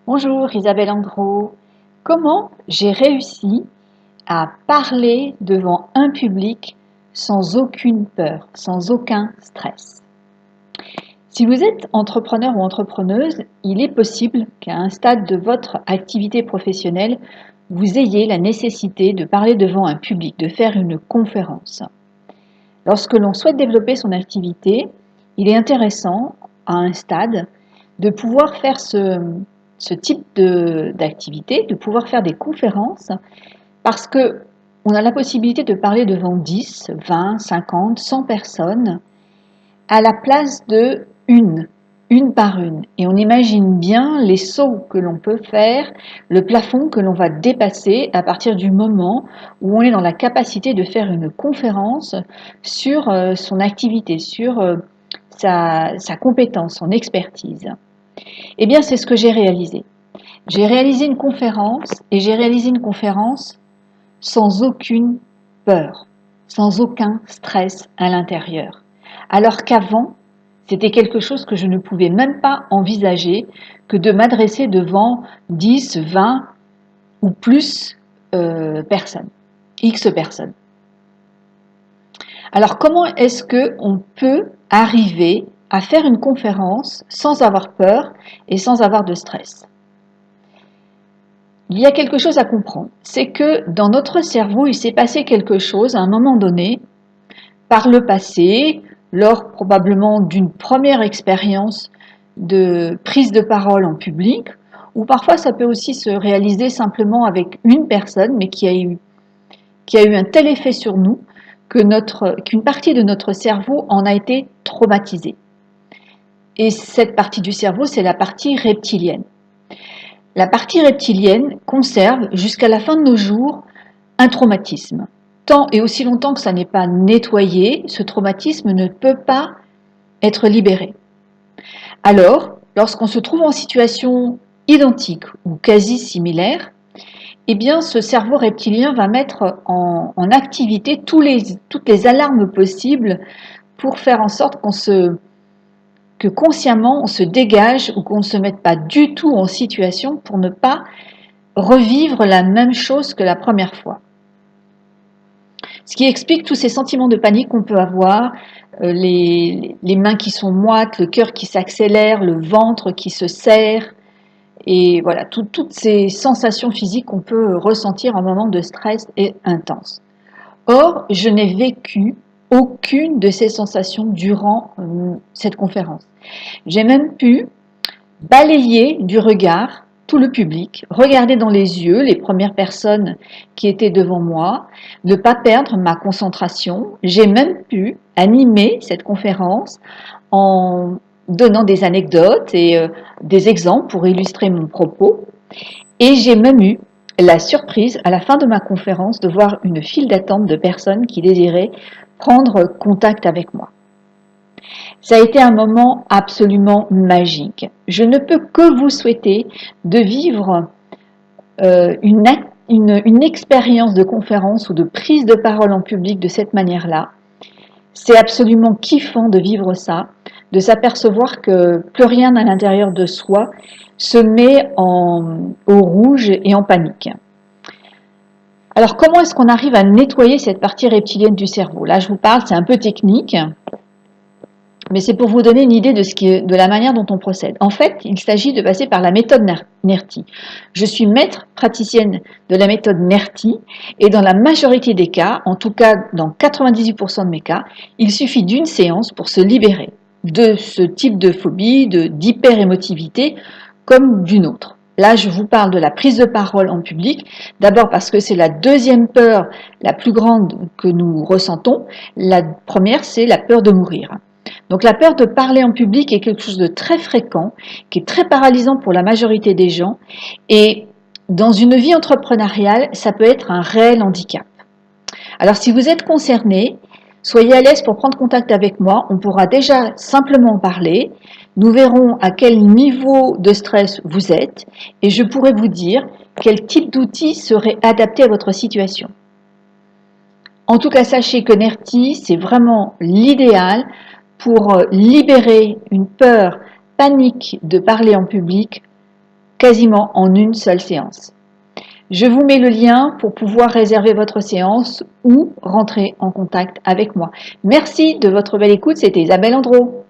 Bonjour Isabelle Andro. Comment j'ai réussi à parler devant un public sans aucune peur, sans aucun stress? Si vous êtes entrepreneur ou entrepreneuse, il est possible qu'à un stade de votre activité professionnelle, vous ayez la nécessité de parler devant un public, de faire une conférence. Lorsque l'on souhaite développer son activité, il est intéressant, à un stade, de pouvoir faire ce type d'activité, de pouvoir faire des conférences, parce que on a la possibilité de parler devant 10, 20, 50, 100 personnes, à la place de une par une. Et on imagine bien les sauts que l'on peut faire, le plafond que l'on va dépasser à partir du moment où on est dans la capacité de faire une conférence sur son activité, sur sa compétence, son expertise. Eh bien, c'est ce que j'ai réalisé. J'ai réalisé une conférence et j'ai réalisé une conférence sans aucune peur, sans aucun stress à l'intérieur. Alors qu'avant, c'était quelque chose que je ne pouvais même pas envisager que de m'adresser devant 10, 20 ou plus personnes, X personnes. Alors comment est-ce qu'on peut arriver à faire une conférence sans avoir peur et sans avoir de stress? Il y a quelque chose à comprendre, c'est que dans notre cerveau, il s'est passé quelque chose à un moment donné, par le passé, lors probablement d'une première expérience de prise de parole en public, ou parfois ça peut aussi se réaliser simplement avec une personne, mais qui a eu un tel effet sur nous qu'une partie de notre cerveau en a été traumatisée. Et cette partie du cerveau, c'est la partie reptilienne. La partie reptilienne conserve jusqu'à la fin de nos jours un traumatisme. Tant et aussi longtemps que ça n'est pas nettoyé, ce traumatisme ne peut pas être libéré. Alors, lorsqu'on se trouve en situation identique ou quasi similaire, eh bien, ce cerveau reptilien va mettre en activité toutes les alarmes possibles pour faire en sorte que consciemment on se dégage ou qu'on ne se mette pas du tout en situation pour ne pas revivre la même chose que la première fois. Ce qui explique tous ces sentiments de panique qu'on peut avoir, les mains qui sont moites, le cœur qui s'accélère, le ventre qui se serre, et voilà, toutes ces sensations physiques qu'on peut ressentir en moment de stress et intense. Or, je n'ai vécu aucune de ces sensations durant cette conférence. J'ai même pu balayer du regard tout le public, regarder dans les yeux les premières personnes qui étaient devant moi, ne pas perdre ma concentration. J'ai même pu animer cette conférence en donnant des anecdotes et des exemples pour illustrer mon propos. Et j'ai même eu la surprise à la fin de ma conférence de voir une file d'attente de personnes qui désiraient prendre contact avec moi. Ça a été un moment absolument magique. Je ne peux que vous souhaiter de vivre une expérience de conférence ou de prise de parole en public de cette manière-là. C'est absolument kiffant de vivre ça, de s'apercevoir que plus rien à l'intérieur de soi se met au rouge et en panique. Alors comment est-ce qu'on arrive à nettoyer cette partie reptilienne du cerveau? Là je vous parle, c'est un peu technique, mais c'est pour vous donner une idée de la manière dont on procède. En fait, il s'agit de passer par la méthode NERTI. Je suis maître praticienne de la méthode NERTI et dans la majorité des cas, en tout cas dans 98% de mes cas, il suffit d'une séance pour se libérer de ce type de phobie, d'hyper-émotivité comme d'une autre. Là, je vous parle de la prise de parole en public, d'abord parce que c'est la deuxième peur la plus grande que nous ressentons. La première, c'est la peur de mourir. Donc la peur de parler en public est quelque chose de très fréquent, qui est très paralysant pour la majorité des gens. Et dans une vie entrepreneuriale, ça peut être un réel handicap. Alors si vous êtes concerné, soyez à l'aise pour prendre contact avec moi. On pourra déjà simplement parler. Nous verrons à quel niveau de stress vous êtes et je pourrai vous dire quel type d'outil serait adapté à votre situation. En tout cas, sachez que NERTI, c'est vraiment l'idéal pour libérer une peur panique de parler en public quasiment en une seule séance. Je vous mets le lien pour pouvoir réserver votre séance ou rentrer en contact avec moi. Merci de votre belle écoute, c'était Isabelle Andro.